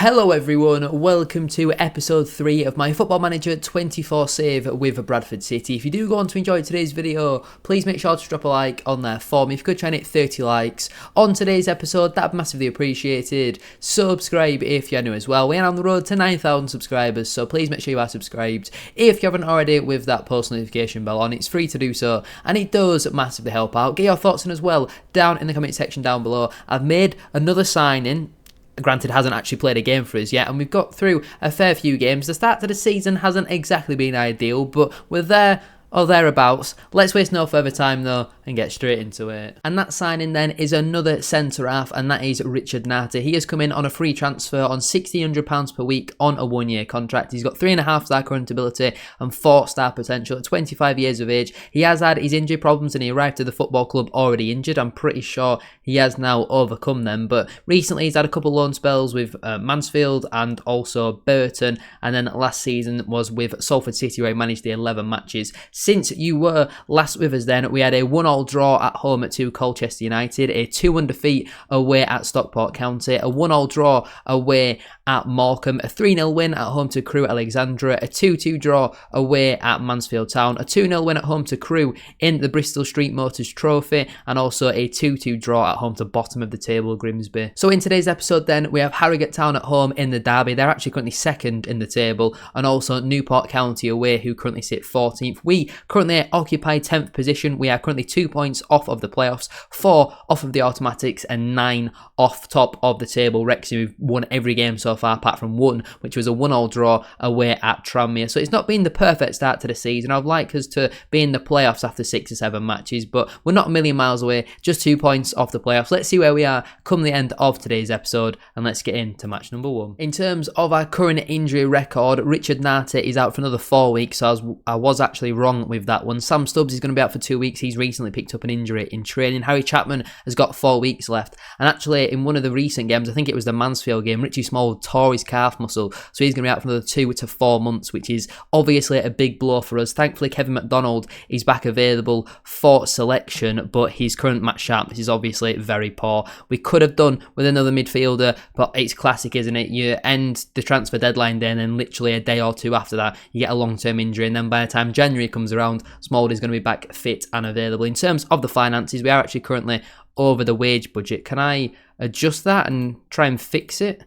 Hello everyone, welcome to episode 3 of my Football Manager 24 save with Bradford City. If you do go on to enjoy today's video, please make sure to drop a like on there for me. If you could try and hit 30 likes on today's episode, that'd be massively appreciated. Subscribe if you're new as well. We are on the road to 9,000 subscribers, so please make sure you are subscribed. If you haven't already, with that post notification bell on, it's free to do so, and it does massively help out. Get your thoughts in as well down in the comment section down below. I've made another signing. Granted, hasn't actually played a game for us yet, and we've got through a fair few games. The start to the season hasn't exactly been ideal, but we're there or thereabouts. Let's waste no further time though and get straight into it. And that signing then is another centre-half, and that is Richard Narty. He has come in on a free transfer on £1,600 per week on a one-year contract. He's got 3.5 star current ability and 4 star potential at 25 years of age. He has had his injury problems and he arrived to the football club already injured. I'm pretty sure he has now overcome them, but recently he's had a couple loan spells with Mansfield and also Burton, and then last season was with Salford City where he managed the 11 matches. Since you were last with us then, we had a 1-1 draw at home to Colchester United, a 2-1 defeat away at Stockport County, a 1-1 draw away at Morecambe, a 3-0 win at home to Crewe Alexandra, a 2-2 draw away at Mansfield Town, a 2-0 win at home to Crewe in the Bristol Street Motors Trophy, and also a 2-2 draw at home to bottom of the table Grimsby. So in today's episode then, we have Harrogate Town at home in the derby. They're actually currently second in the table, and also Newport County away, who currently sit 14th. We currently occupy 10th position. We are currently 2 points off of the playoffs, 4 off of the automatics, and 9 off top of the table. Wrexham, who've won every game so far apart from one, which was a 1-1 draw away at Tranmere. So it's not been the perfect start to the season. I'd like us to be in the playoffs after 6 or 7 matches, but we're not a million miles away, just 2 points off the playoffs. Let's see where we are come the end of today's episode, and let's get into match number 1. In terms of our current injury record, Richard Narty is out for another 4 weeks, so I was actually wrong with that one. Sam Stubbs is going to be out for 2 weeks. He's recently picked up an injury in training. Harry Chapman has got 4 weeks left, and actually in one of the recent games, I think it was the Mansfield game, Richie Small tore his calf muscle, so he's going to be out for another 2 to 4 months, which is obviously a big blow for us. Thankfully, Kevin McDonald is back available for selection, but his current match sharpness is obviously very poor. We could have done with another midfielder, but it's classic, isn't it? You end the transfer deadline day, and then literally a day or two after that, you get a long-term injury, and then by the time January comes around, Smallwood is going to be back fit and available. In terms of the finances, we are actually currently over the wage budget. Can I adjust that and try and fix it?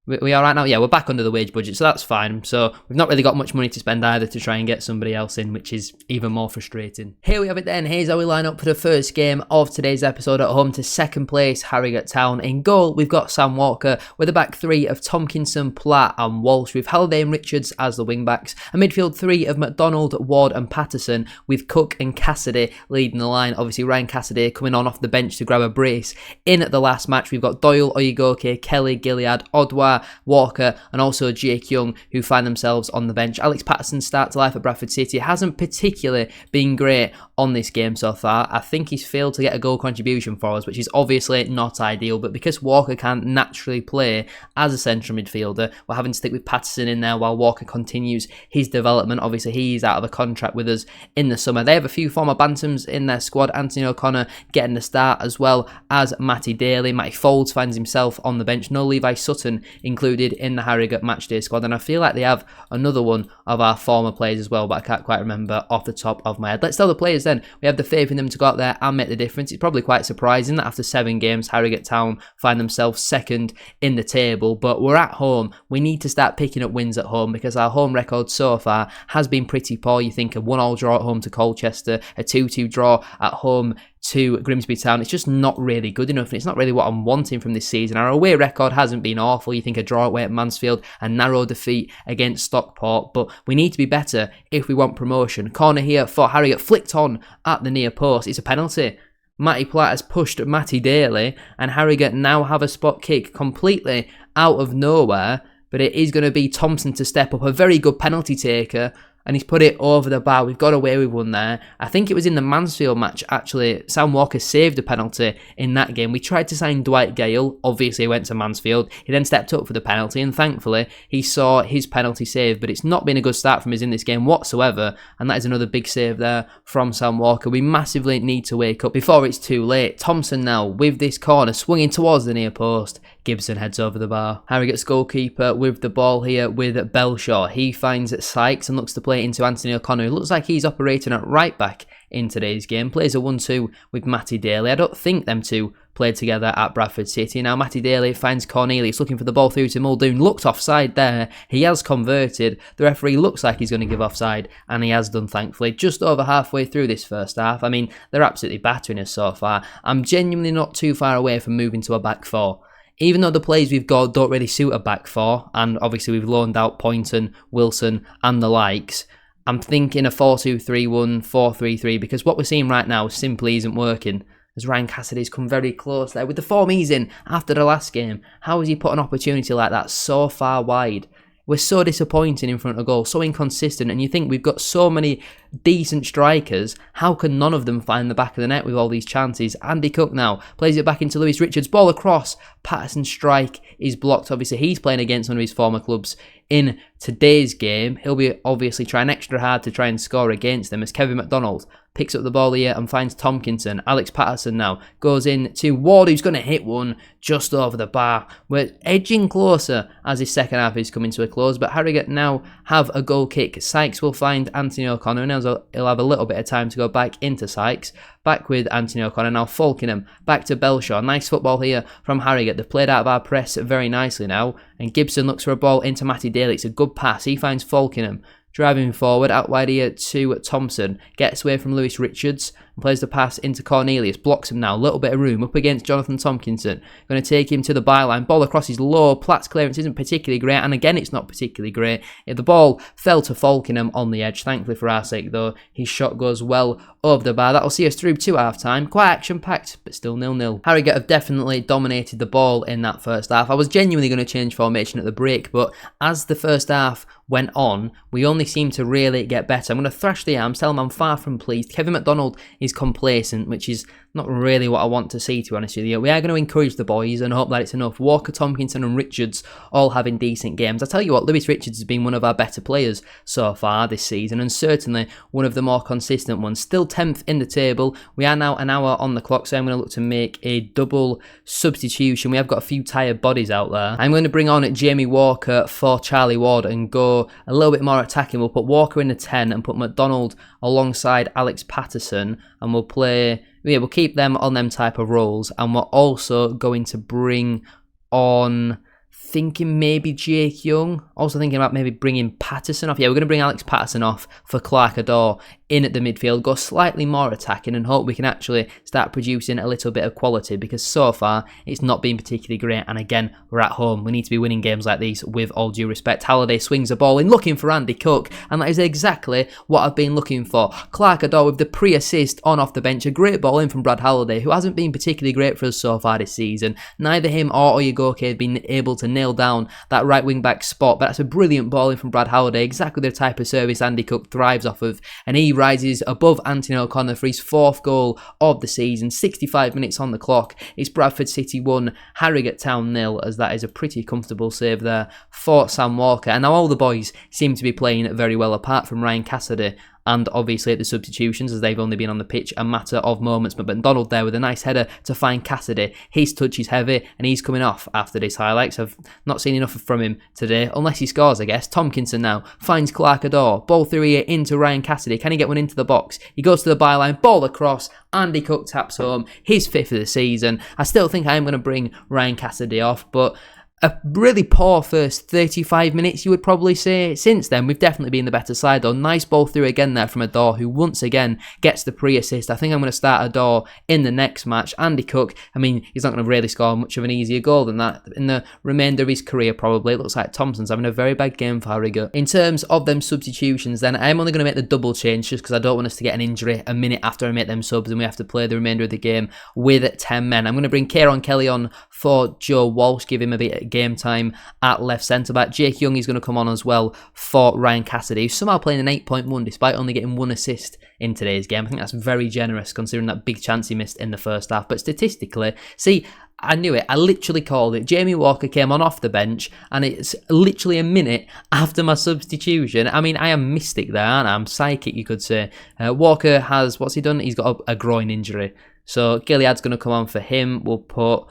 We are right now? Yeah, we're back under the wage budget, so that's fine. So we've not really got much money to spend either to try and get somebody else in, which is even more frustrating. Here we have it then. Here's how we line up for the first game of today's episode at home to second place Harrogate Town. In goal, we've got Sam Walker with a back 3 of Tompkinson, Platt and Walsh, with Halliday and Richards as the wing-backs. A midfield 3 of McDonald, Ward and Patterson, with Cook and Cassidy leading the line. Obviously, Ryan Cassidy coming on off the bench to grab a brace in the last match. We've got Doyle, Oyegoke, Kelly, Gilead, Odwa, Walker and also Jake Young, who find themselves on the bench. Alex Patterson's start to life at Bradford City hasn't particularly been great on this game so far. I think he's failed to get a goal contribution for us, which is obviously not ideal, but because Walker can't naturally play as a central midfielder, we're having to stick with Patterson in there while Walker continues his development. Obviously, he's out of a contract with us in the summer. They have a few former Bantams in their squad. Anthony O'Connor getting the start, as well as Matty Daly. Matty Folds finds himself on the bench. No Levi Sutton included in the Harrogate matchday squad, and I feel like they have another one of our former players as well, but I can't quite remember off the top of my head. Let's tell the players then we have the faith in them to go out there and make the difference. It's probably quite surprising that after 7 games Harrogate Town find themselves second in the table, but we're at home. We need to start picking up wins at home because our home record so far has been pretty poor. You think a 1-1 draw at home to Colchester, a 2-2 draw at home to Grimsby Town. It's just not really good enough, and it's not really what I'm wanting from this season. Our away record hasn't been awful. You think a draw away at Mansfield, a narrow defeat against Stockport, but we need to be better if we want promotion. Corner here for Harrogate, flicked on at the near post. It's a penalty. Matty Platt has pushed Matty Daly, and Harrogate now have a spot kick completely out of nowhere, but it is going to be Thompson to step up, a very good penalty taker, and he's put it over the bar. We've got away with one there. I think it was in the Mansfield match, actually. Sam Walker saved a penalty in that game. We tried to sign Dwight Gale. Obviously, he went to Mansfield. He then stepped up for the penalty, and thankfully, he saw his penalty saved. But it's not been a good start from us in this game whatsoever, and that is another big save there from Sam Walker. We massively need to wake up before it's too late. Thompson now, with this corner, swinging towards the near post. Gibson heads over the bar. Harrogate's goalkeeper with the ball here with Belshaw. He finds Sykes and looks to play it into Anthony O'Connor, who looks like he's operating at right back in today's game. Plays a 1-2 with Matty Daly. I don't think them two played together at Bradford City. Now Matty Daly finds Cornelius looking for the ball through to Muldoon. Looked offside there. He has converted. The referee looks like he's going to give offside, and he has done, thankfully. Just over halfway through this first half. I mean, they're absolutely battering us so far. I'm genuinely not too far away from moving to a back four. Even though the plays we've got don't really suit a back four, and obviously we've loaned out Poynton, Wilson and the likes, I'm thinking a 4-2-3-1, 4-3-3, because what we're seeing right now simply isn't working. As Ryan Cassidy's come very close there. With the form he's in after the last game, how has he put an opportunity like that so far wide? We're so disappointing in front of goal, so inconsistent, and you think we've got so many decent strikers, how can none of them find the back of the net with all these chances? Andy Cook now plays it back into Lewis Richards, ball across, Patterson's strike is blocked. Obviously he's playing against one of his former clubs in today's game. He'll be obviously trying extra hard to try and score against them, as Kevin McDonald picks up the ball here and finds Tompkinson. Alex Patterson now goes in to Ward, who's going to hit one just over the bar. We're edging closer as his second half is coming to a close, but Harrogate now have a goal kick. Sykes will find Anthony O'Connor. Now he'll have a little bit of time to go back into Sykes. Back with Anthony O'Connor. Now Falkingham back to Belshaw. Nice football here from Harrogate. They've played out of our press very nicely now. And Gibson looks for a ball into Matty Daly. It's a good pass. He finds Falkingham. Driving forward, out wide here to Thompson. Gets away from Lewis Richards and plays the pass into Cornelius. Blocks him now. A little bit of room up against Jonathan Tompkinson. Going to take him to the byline. Ball across his low. Platt's clearance isn't particularly great. And again, it's not particularly great. The ball fell to Falkingham on the edge. Thankfully for our sake, though, his shot goes well over the bar. That'll see us through to half-time. Quite action-packed, but still 0-0. Harrogate have definitely dominated the ball in that first half. I was genuinely going to change formation at the break, but as the first half went on, we only seemed to really get better. I'm going to thrash the arms, tell them I'm far from pleased. Kevin McDonald is complacent, which is not really what I want to see, to be honest with you. We are going to encourage the boys and hope that it's enough. Walker, Tompkinson and Richards all having decent games. I tell you what, Lewis Richards has been one of our better players so far this season, and certainly one of the more consistent ones. Still 10th in the table. We are now an hour on the clock, so I'm going to look to make a double substitution. We have got a few tired bodies out there. I'm going to bring on Jamie Walker for Charlie Ward and go a little bit more attacking. We'll put Walker in the 10 and put McDonald alongside Alex Patterson, and we'll we'll keep them on them type of roles, and we're also going to bring on, thinking maybe Jake Young. Also thinking about maybe bringing Patterson off. Yeah, we're going to bring Alex Patterson off for Clark Adore in at the midfield, go slightly more attacking and hope we can actually start producing a little bit of quality, because so far it's not been particularly great. And again, we're at home. We need to be winning games like these with all due respect. Halliday swings the ball in looking for Andy Cook, and that is exactly what I've been looking for. Clark Adore with the pre-assist on off the bench. A great ball in from Brad Halliday, who hasn't been particularly great for us so far this season. Neither him or Oyegoke have been able to nail down that right wing back spot, but that's a brilliant ball in from Brad Halliday, exactly the type of service Andy Cook thrives off of, and he rises above Anthony O'Connor for his 4th goal of the season. 65 minutes on the clock. It's Bradford City 1, Harrogate Town 0, as that is a pretty comfortable save there for Sam Walker. And now all the boys seem to be playing very well, apart from Ryan Cassidy, and obviously at the substitutions, as they've only been on the pitch a matter of moments. But McDonald there with a nice header to find Cassidy. His touch is heavy and he's coming off after this highlights. I've not seen enough from him today, unless he scores, I guess. Tompkinson now finds Clark Adore. Ball through here into Ryan Cassidy. Can he get one into the box? He goes to the byline, ball across. Andy Cook taps home, his 5th of the season. I still think I am going to bring Ryan Cassidy off, but a really poor first 35 minutes, you would probably say. Since then, we've definitely been the better side, though. Nice ball through again there from Adore, who once again gets the pre-assist. I think I'm going to start Adore in the next match. Andy Cook, I mean, he's not going to really score much of an easier goal than that in the remainder of his career, probably. It looks like Thompson's having a very bad game for Harrogate. In terms of them substitutions, then, I'm only going to make the double change just because I don't want us to get an injury a minute after I make them subs and we have to play the remainder of the game with 10 men. I'm going to bring Kieran Kelly on for Joe Walsh, give him a bit of game time at left centre-back. Jake Young is going to come on as well for Ryan Cassidy, who's somehow playing an 8.1 despite only getting 1 assist in today's game. I think that's very generous considering that big chance he missed in the first half. But statistically, see, I knew it. I literally called it. Jamie Walker came on off the bench, and it's literally a minute after my substitution. I mean, I am mystic there, and I'm psychic, you could say. Walker has, what's he done? He's got a groin injury. So Gilead's going to come on for him. We'll put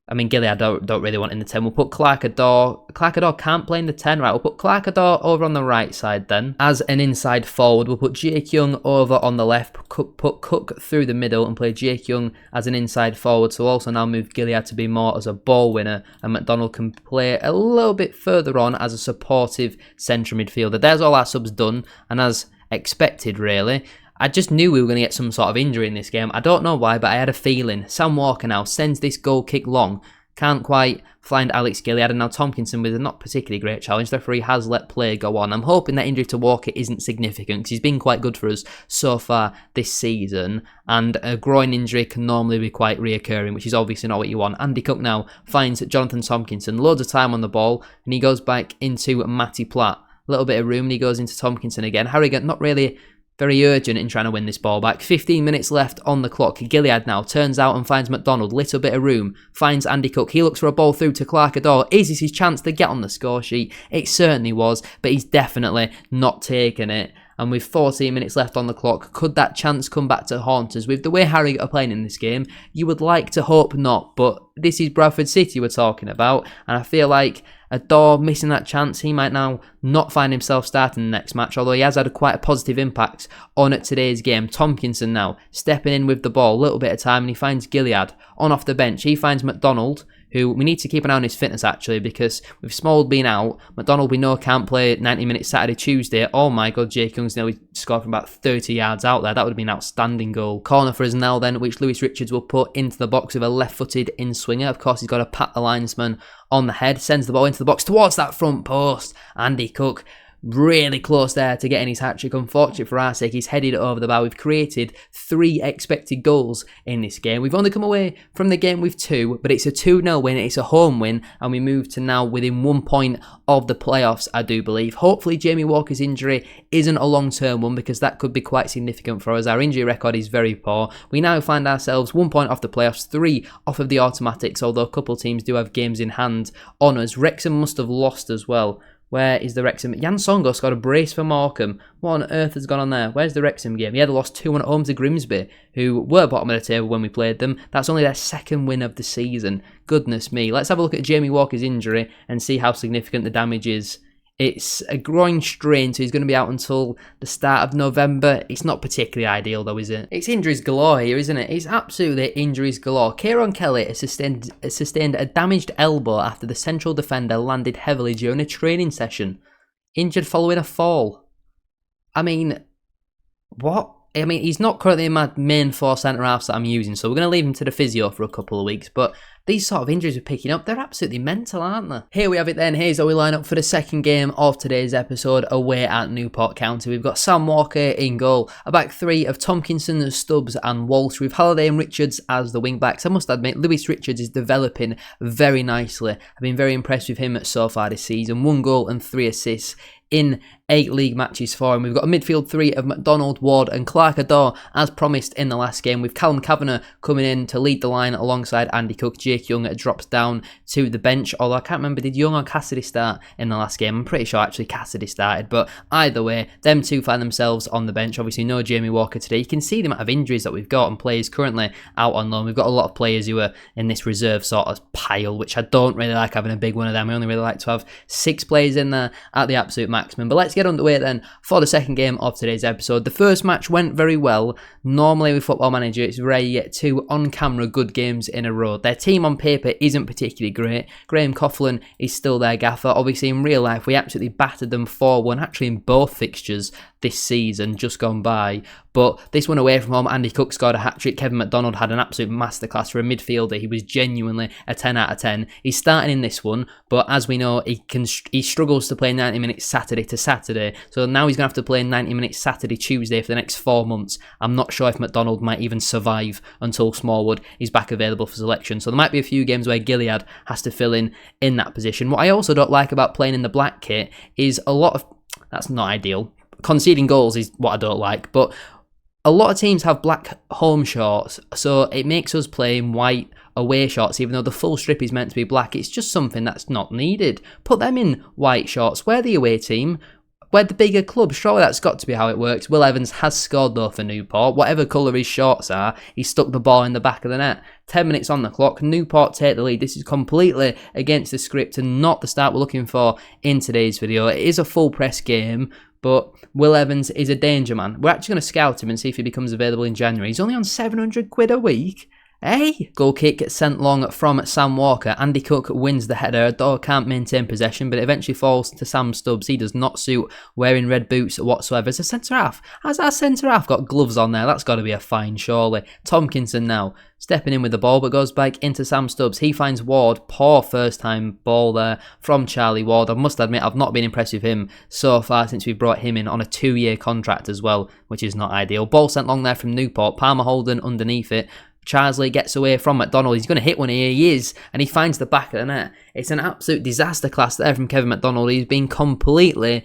I mean, Gilead don't really want in the 10. We'll put Clark-Adore. Clark-Adore can't play in the 10, right? We'll put Clark-Adore over on the right side then. As an inside forward, we'll put Jake Young over on the left, put Cook through the middle and play Jake Young as an inside forward. So also now move Gilead to be more as a ball winner, and McDonald can play a little bit further on as a supportive central midfielder. There's all our subs done, and as expected, really. I just knew we were going to get some sort of injury in this game. I don't know why, but I had a feeling. Sam Walker now sends this goal kick long. Can't quite find Alex Gilead, and now Tompkinson with a not particularly great challenge. The referee has let play go on. I'm hoping that injury to Walker isn't significant because he's been quite good for us so far this season, and a groin injury can normally be quite reoccurring, which is obviously not what you want. Andy Cook now finds Jonathan Tompkinson, loads of time on the ball, and he goes back into Matty Platt. A little bit of room, and he goes into Tompkinson again. Harrigan not really very urgent in trying to win this ball back. 15 minutes left on the clock. Gilead now turns out and finds McDonald. Little bit of room. Finds Andy Cook. He looks for a ball through to Clark-Adore. Is this his chance to get on the score sheet? It certainly was, but he's definitely not taken it. And with 14 minutes left on the clock, could that chance come back to haunt us? With the way Harrogate are playing in this game, you would like to hope not, but this is Bradford City we're talking about, and I feel like Adore missing that chance, he might now not find himself starting the next match, although he has had quite a positive impact on today's game. Tompkinson now stepping in with the ball, a little bit of time, and he finds Gilead on off the bench. He finds McDonald, who we need to keep an eye on his fitness actually, because with Small being out, McDonald we know can't play 90 minutes Saturday, Tuesday. Oh my god, Jake Young's nearly scored from about 30 yards out there. That would have been an outstanding goal. Corner for us now then, which Lewis Richards will put into the box with a left-footed in-swinger. Of course, he's got to pat the linesman on the head, sends the ball into the box towards that front post. Andy Cook really close there to getting his hat-trick. Unfortunate for our sake, he's headed over the bar. We've created 3 expected goals in this game. We've only come away from the game with 2, but it's a 2-0 win, it's a home win, and we move to now within 1 point of the playoffs, I do believe. Hopefully Jamie Walker's injury isn't a long-term one, because that could be quite significant for us. Our injury record is very poor. We now find ourselves 1 point off the playoffs, 3 off of the automatics, although a couple teams do have games in hand on us. Wrexham must have lost as well. Where is the Wrexham? Jan Songo scored a brace for Morecambe. What on earth has gone on there? Where's the Wrexham game? He had lost 2-1 at home to Grimsby, who were bottom of the table when we played them. That's only their 2nd win of the season. Goodness me. Let's have a look at Jamie Walker's injury and see how significant the damage is. It's a groin strain, so he's going to be out until the start of November. It's not particularly ideal though, is it? It's injuries galore here, isn't it? It's absolutely injuries galore. Kieran Kelly has sustained a damaged elbow after the central defender landed heavily during a training session. Injured following a fall. I mean, what? I mean, he's not currently in my main 4 centre-halves that I'm using, so we're going to leave him to the physio for a couple of weeks, but these sort of injuries are picking up. They're absolutely mental, aren't they? Here we have it then. Here's how we line up for the second game of today's episode away at Newport County. We've got Sam Walker in goal, a back 3 of Tompkinson, Stubbs and Walsh, with Halliday and Richards as the wing-backs. I must admit, Lewis Richards is developing very nicely. I've been very impressed with him so far this season. 1 goal and 3 assists in 8 league matches for him. We've got a midfield 3 of McDonald, Ward and Clark-Adore as promised in the last game, with Callum Kavanagh coming in to lead the line alongside Andy Cook. Jake Young drops down to the bench, although I can't remember, did Young or Cassidy start in the last game? I'm pretty sure actually Cassidy started, but either way, them two find themselves on the bench. Obviously no Jamie Walker today. You can see the amount of injuries that we've got and players currently out on loan. We've got a lot of players who are in this reserve sort of pile, which I don't really like having a big one of them. I only really like to have 6 players in there at the absolute maximum. But let's get underway then for the second game of today's episode. The first match went very well. Normally with Football Manager, it's rare you get 2 on-camera good games in a row. Their team on paper isn't particularly great. Graham Coughlin is still their gaffer. Obviously in real life, we absolutely battered them 4-1, actually in both fixtures this season just gone by. But this one away from home, Andy Cook scored a hat-trick. Kevin McDonald had an absolute masterclass for a midfielder. He was genuinely a 10 out of 10. He's starting in this one, but as we know, he struggles to play 90 minutes Saturday to Saturday. So now he's going to have to play 90 minutes Saturday, Tuesday for the next 4 months. I'm not sure if McDonald might even survive until Smallwood is back available for selection. So there might be a few games where Gilead has to fill in that position. What I also don't like about playing in the black kit is a lot of... That's not ideal. Conceding goals is what I don't like, but a lot of teams have black home shorts, so it makes us play in white away shorts, even though the full strip is meant to be black. It's just something that's not needed. Put them in white shorts. We're the away team. We're the bigger club. Surely that's got to be how it works. Will Evans has scored though for Newport. Whatever colour his shorts are, he stuck the ball in the back of the net. 10 minutes on the clock. Newport take the lead. This is completely against the script and not the start we're looking for in today's video. It is a full press game, but Will Evans is a danger man. We're actually going to scout him and see if he becomes available in January. He's only on 700 quid a week. Hey! Goal kick sent long from Sam Walker. Andy Cook wins the header. Adore can't maintain possession, but it eventually falls to Sam Stubbs. He does not suit wearing red boots whatsoever. As a centre-half, has our centre-half got gloves on there? That's got to be a fine, surely. Tomkinson now stepping in with the ball, but goes back into Sam Stubbs. He finds Ward. Poor first-time ball there from Charlie Ward. I must admit, I've not been impressed with him so far since we brought him in on a 2-year contract as well, which is not ideal. Ball sent long there from Newport. Palmer Holden underneath it. Charsley gets away from McDonald. He's going to hit one here. He is. And he finds the back of the net. It's an absolute disaster class there from Kevin McDonald. He's been completely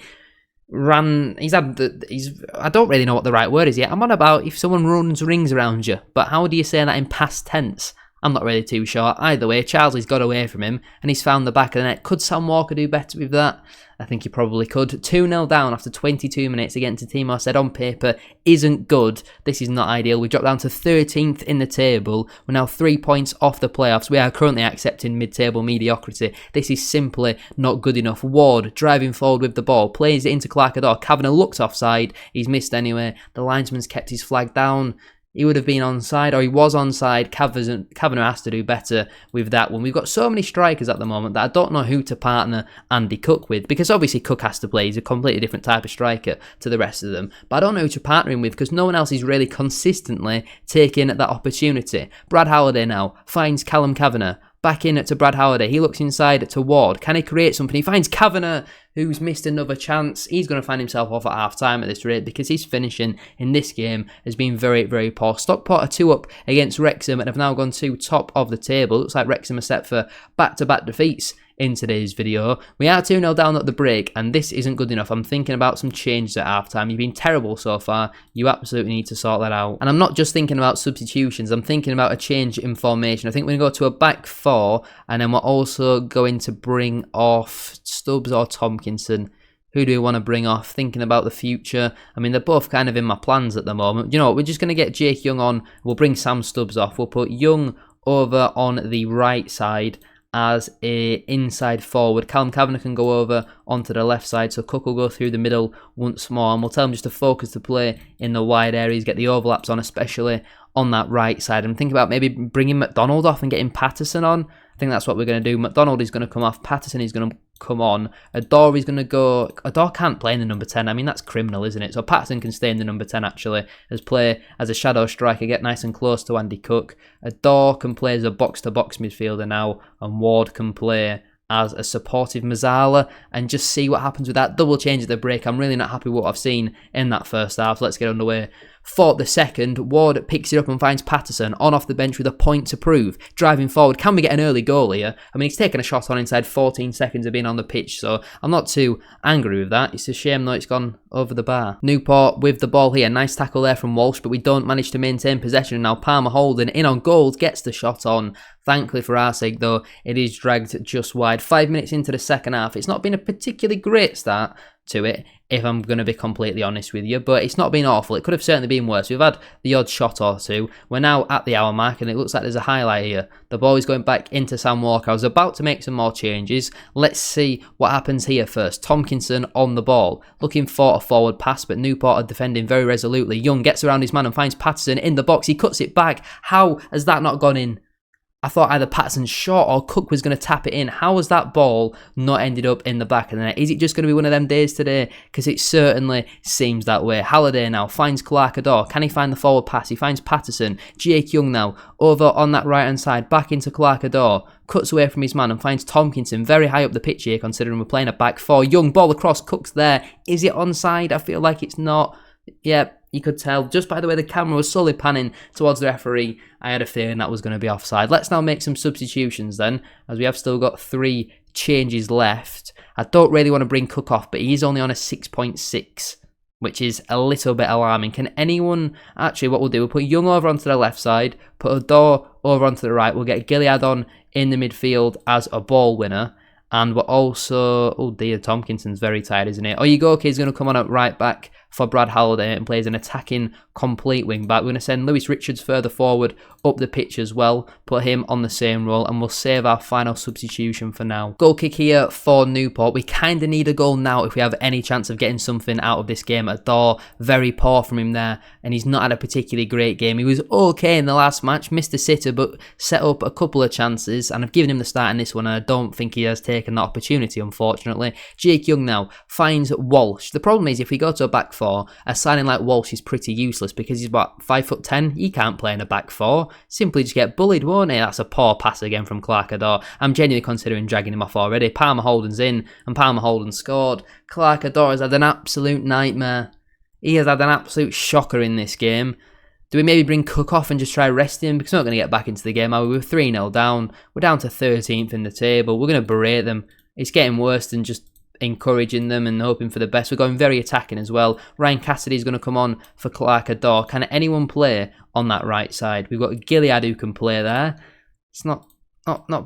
ran. I don't really know what the right word is yet. I'm on about if someone runs rings around you. But how do you say that in past tense? I'm not really too sure. Either way, Charsley's got away from him and he's found the back of the net. Could Sam Walker do better with that? I think he probably could. 2-0 down after 22 minutes against a team I said on paper isn't good. This is not ideal. We dropped down to 13th in the table. We're now 3 points off the playoffs. We are currently accepting mid-table mediocrity. This is simply not good enough. Ward driving forward with the ball, plays it into Clark-Adore. Kavanagh looks offside. He's missed anyway. The linesman's kept his flag down. He would have been onside, or he was onside. Kavanagh has to do better with that one. We've got so many strikers at the moment that I don't know who to partner Andy Cook with, because obviously Cook has to play. He's a completely different type of striker to the rest of them. But I don't know who to partner him with, because no one else is really consistently taking that opportunity. Brad Halliday now finds Callum Kavanagh. Back in to Brad Halliday. He looks inside to Ward. Can he create something? He finds Kavanagh, who's missed another chance. He's going to find himself off at half-time at this rate because his finishing in this game has been very, very poor. Stockport are 2 up against Wrexham and have now gone to top of the table. Looks like Wrexham are set for back-to-back defeats in today's video. We are 2-0 down at the break and this isn't good enough. I'm thinking about some changes at half-time. You've been terrible so far. You absolutely need to sort that out. And I'm not just thinking about substitutions. I'm thinking about a change in formation. I think we're going to go to a back 4 and then we're also going to bring off Stubbs or Tomkinson. Who do we want to bring off? Thinking about the future. I mean, they're both kind of in my plans at the moment. You know what? We're just going to get Jake Young on. We'll bring Sam Stubbs off. We'll put Young over on the right side as a inside forward. Callum Kavanagh can go over onto the left side, so Cook will go through the middle once more, and we'll tell him just to focus the play in the wide areas, get the overlaps on, especially on that right side. I'm thinking about maybe bringing McDonald off and getting Patterson on. I think that's what we're going to do. McDonald is going to come off, Patterson is going to come on. Adore is going to go. Adore can't play in the number 10. I mean, that's criminal, isn't it? So Patterson can stay in the number 10 actually, as play as a shadow striker, get nice and close to Andy Cook. Adore can play as a box-to-box midfielder now, and Ward can play as a supportive Mazzala, and just see what happens with that double change at the break. I'm really not happy with what I've seen in that first half. Let's get underway. For the second, Ward picks it up and finds Patterson on off the bench with a point to prove. Driving forward, can we get an early goal here? I mean, he's taken a shot on inside 14 seconds of being on the pitch, so I'm not too angry with that. It's a shame though it's gone over the bar. Newport with the ball here. Nice tackle there from Walsh, but we don't manage to maintain possession. And now Palmer Holden in on goal, gets the shot on. Thankfully for our sake though, it is dragged just wide. 5 minutes into the second half. It's not been a particularly great start to it, if I'm going to be completely honest with you, but it's not been awful. It could have certainly been worse. We've had the odd shot or two. We're now at the hour mark and it looks like there's a highlight here. The ball is going back into Sam Walker. I was about to make some more changes. Let's see what happens here first. Tomkinson on the ball, looking for a forward pass, but Newport are defending very resolutely. Young gets around his man and finds Patterson in the box. He cuts it back. How has that not gone in? I thought either Patterson's shot or Cook was going to tap it in. How has that ball not ended up in the back of the net? Is it just going to be one of them days today? Because it certainly seems that way. Halliday now finds Clark-Adore. Can he find the forward pass? He finds Patterson. Jake Young now over on that right-hand side. Back into Clark-Adore. Cuts away from his man and finds Tomkinson very high up the pitch here, considering we're playing a back 4. Young ball across. Cook's there. Is it onside? I feel like it's not. Yep. You could tell just by the way the camera was slowly panning towards the referee. I had a feeling that was going to be offside. Let's now make some substitutions then, as we have still got 3 changes left. I don't really want to bring Cook off, but he's only on a 6.6, which is a little bit alarming. Can anyone... Actually, what we'll do, we'll put Young over onto the left side, put Adore over onto the right. We'll get Gilead on in the midfield as a ball winner. And we're also, oh dear, Tomkinson's very tired, isn't he? Oyegoke is going to come on at right back for Brad Halliday and plays an attacking complete wing back. We're going to send Lewis Richards further forward up the pitch as well, put him on the same role, and we'll save our final substitution for now. Goal kick here for Newport. We kind of need a goal now if we have any chance of getting something out of this game at all. Very poor from him there, and he's not had a particularly great game. He was okay in the last match, missed a sitter, but set up a couple of chances, and I've given him the start in this one, and I don't think he has taken that opportunity, unfortunately. Jake Young now finds Walsh. The problem is, if we go to a back four, a signing like Walsh is pretty useless because he's about 5'10". He can't play in a back four. Simply just get bullied, won't he? That's a poor pass again from Clark Ador. I'm genuinely considering dragging him off already. Palmer Holden's in, and Palmer Holden scored. Clark Ador has had an absolute nightmare. He has had an absolute shocker in this game. Do we maybe bring Cook off and just try rest him? Because we're not going to get back into the game, are we? We're 3-0 down. We're down to 13th in the table. We're going to berate them. It's getting worse than just encouraging them and hoping for the best. We're going very attacking as well. Ryan Cassidy is going to come on for Clark Ador. Can anyone play on that right side? We've got Gilead who can play there. It's not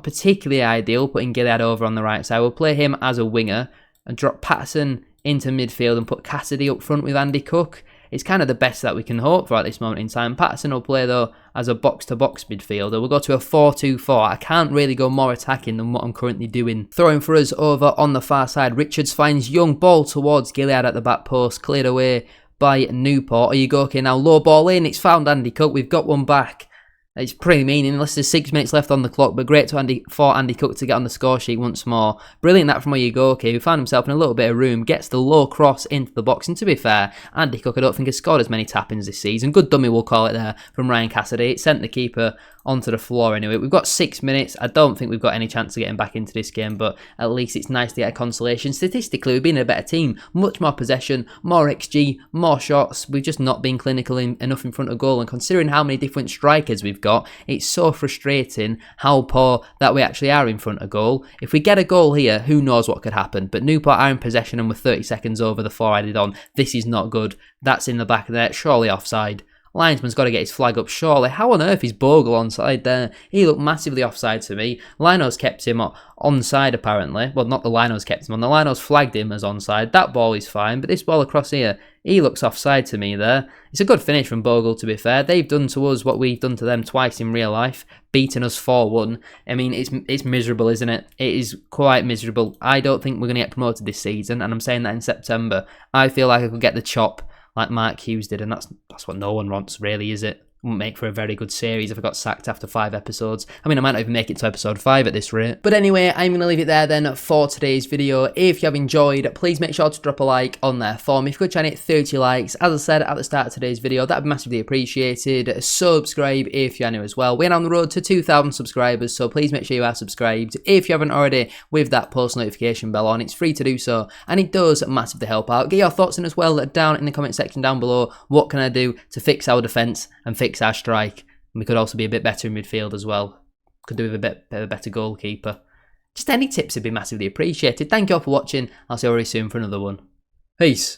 particularly ideal putting Gilead over on the right side. We'll play him as a winger and drop Patterson into midfield and put Cassidy up front with Andy Cook. It's kind of the best that we can hope for at this moment in time. Patterson will play, though, as a box-to-box midfielder. We'll go to a 4-2-4. I can't really go more attacking than what I'm currently doing. Throwing for us over on the far side. Richards finds Young, ball towards Gilead at the back post. Cleared away by Newport. Oyegoke now low ball in. It's found Andy Cook. We've got one back. It's pretty meaningless. There's 6 minutes left on the clock, but great for Andy Cook to get on the score sheet once more. Brilliant that from Oyegoke, who found himself in a little bit of room, gets the low cross into the box. And to be fair, Andy Cook I don't think has scored as many tap-ins this season. Good dummy, we'll call it there, from Ryan Cassidy. It sent the keeper onto the floor anyway. We've got 6 minutes. I don't think we've got any chance of getting back into this game, but at least it's nice to get a consolation. Statistically, we've been a better team. Much more possession, more XG, more shots. We've just not been clinical enough in front of goal, and considering how many different strikers we've got, it's so frustrating how poor that we actually are in front of goal. If we get a goal here, who knows what could happen, but Newport are in possession and we're 30 seconds over the 4 added on. This is not good. That's in the back of the net, surely offside. Linesman's got to get his flag up, surely. How on earth is Bogle onside there? He looked massively offside to me. Lino's kept him onside, apparently. Well, not the Lino's kept him on. The Lino's flagged him as onside. That ball is fine, but this ball across here, he looks offside to me there. It's a good finish from Bogle, to be fair. They've done to us what we've done to them twice in real life, beating us 4-1. I mean, it's miserable, isn't it? It is quite miserable. I don't think we're going to get promoted this season, and I'm saying that in September. I feel like I could get the chop like Mark Hughes did, and that's what no one wants, really, is it? Wouldn't make for a very good series if I got sacked after 5 episodes. I mean, I might not even make it to episode 5 at this rate. But anyway, I'm going to leave it there then for today's video. If you have enjoyed, please make sure to drop a like on there for me. If you could try and hit 30 likes, as I said at the start of today's video, that would be massively appreciated. Subscribe if you're new as well. We're on the road to 2,000 subscribers, so please make sure you are subscribed. If you haven't already, with that post notification bell on, it's free to do so, and it does massively help out. Get your thoughts in as well down in the comment section down below. What can I do to fix our defence and fix our strike? And we could also be a bit better in midfield as well. Could do with a bit of a better goalkeeper. Just any tips would be massively appreciated. Thank you all for watching. I'll see you very soon for another one. Peace.